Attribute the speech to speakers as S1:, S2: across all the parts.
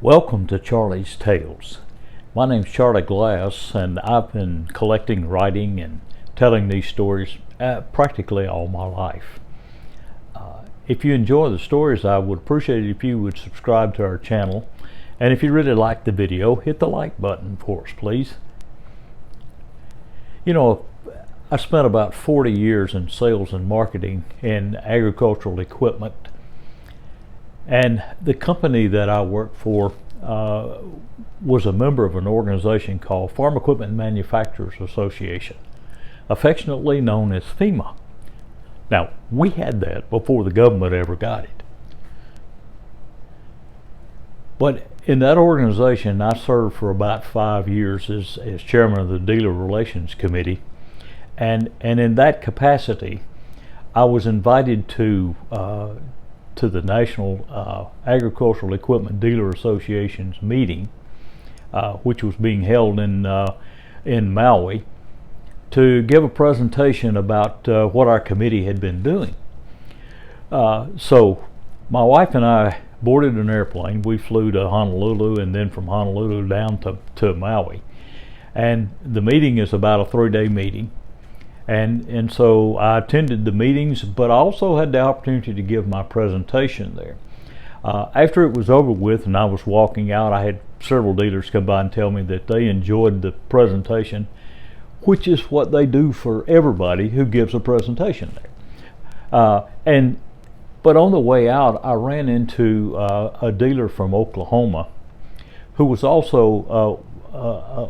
S1: Welcome to Charlie's Tales. My name's Charlie Glass, and I've been collecting, writing, and telling these stories practically all my life. If you enjoy the stories, I would appreciate it if you would subscribe to our channel. And if you really like the video, hit the like button for us, please. You know, I spent about 40 years in sales and marketing in agricultural equipment. And the company that I worked for was a member of an organization called Farm Equipment Manufacturers Association, affectionately known as FEMA. Now, we had that before the government ever got it. But in that organization, I served for about 5 years as chairman of the Dealer Relations Committee. And in that capacity, I was invited to the National Agricultural Equipment Dealer Association's meeting, which was being held in Maui, to give a presentation about what our committee had been doing. So my wife and I boarded an airplane. We flew to Honolulu, and then from Honolulu down to Maui. And the meeting is about a 3-day meeting. And so I attended the meetings, but I also had the opportunity to give my presentation there. After it was over with and I was walking out, I had several dealers come by and tell me that they enjoyed the presentation, which is what they do for everybody who gives a presentation there. But on the way out, I ran into a dealer from Oklahoma who was also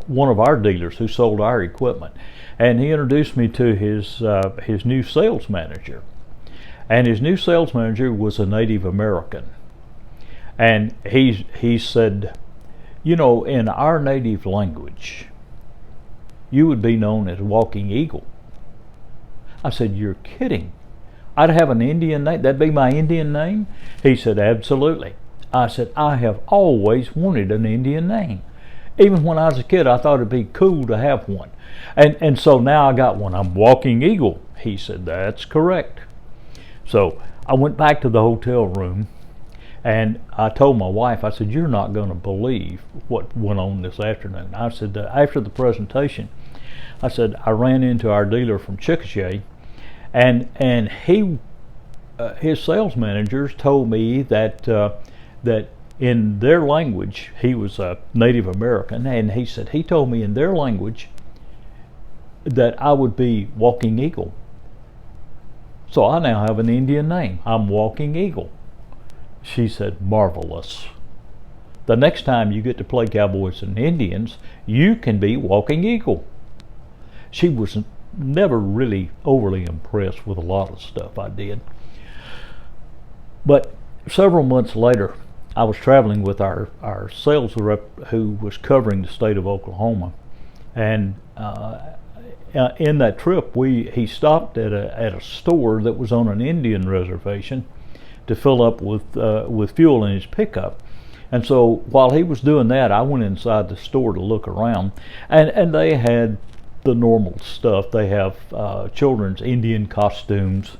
S1: one of our dealers who sold our equipment. And he introduced me to his new sales manager. And his new sales manager was a Native American. And he said, you know, in our native language, you would be known as Walking Eagle. I said, you're kidding. I'd have an Indian name? That'd be my Indian name? He said, absolutely. I said, I have always wanted an Indian name. Even when I was a kid, I thought it'd be cool to have one. And so now I got one. I'm Walking Eagle. He said, that's correct. So I went back to the hotel room and I told my wife, I said, you're not going to believe what went on this afternoon. I said, after the presentation, I said, I ran into our dealer from Chickasha, and his sales managers told me that in their language, he was a Native American, and he said he told me in their language that I would be Walking Eagle. So I now have an Indian name. I'm Walking Eagle. She said, marvelous. The next time you get to play Cowboys and Indians, you can be Walking Eagle. She was never really overly impressed with a lot of stuff I did. But several months later, I was traveling with our sales rep who was covering the state of Oklahoma, and in that trip he stopped at a store that was on an Indian reservation to fill up with fuel in his pickup. And so while he was doing that, I went inside the store to look around, and they had the normal stuff. They have children's Indian costumes.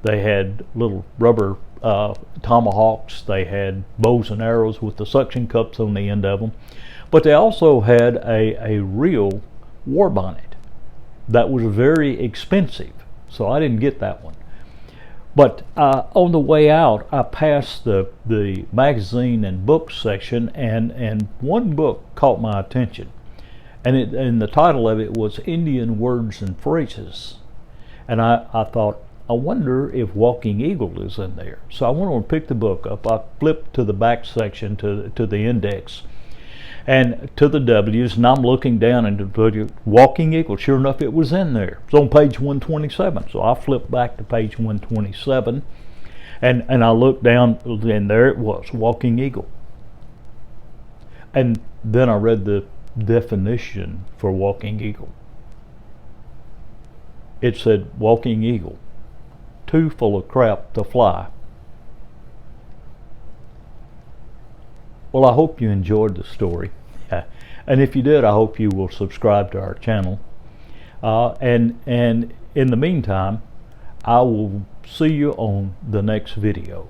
S1: They had little rubber tomahawks. They had bows and arrows with the suction cups on the end of them. But they also had a real war bonnet that was very expensive. So I didn't get that one. But on the way out, I passed the magazine and books section, and one book caught my attention. And the title of it was Indian Words and Phrases. And I thought, I wonder if Walking Eagle is in there. So I went on and picked the book up. I flipped to the back section to the index and to the W's, and I'm looking down into Walking Eagle. Sure enough, it was in there. It's on page 127. So I flipped back to page 127, and I looked down, and there it was, Walking Eagle. And then I read the definition for Walking Eagle. It said, Walking Eagle, too full of crap to fly. Well, I hope you enjoyed the story. And if you did, I hope you will subscribe to our channel. And in the meantime, I will see you on the next video.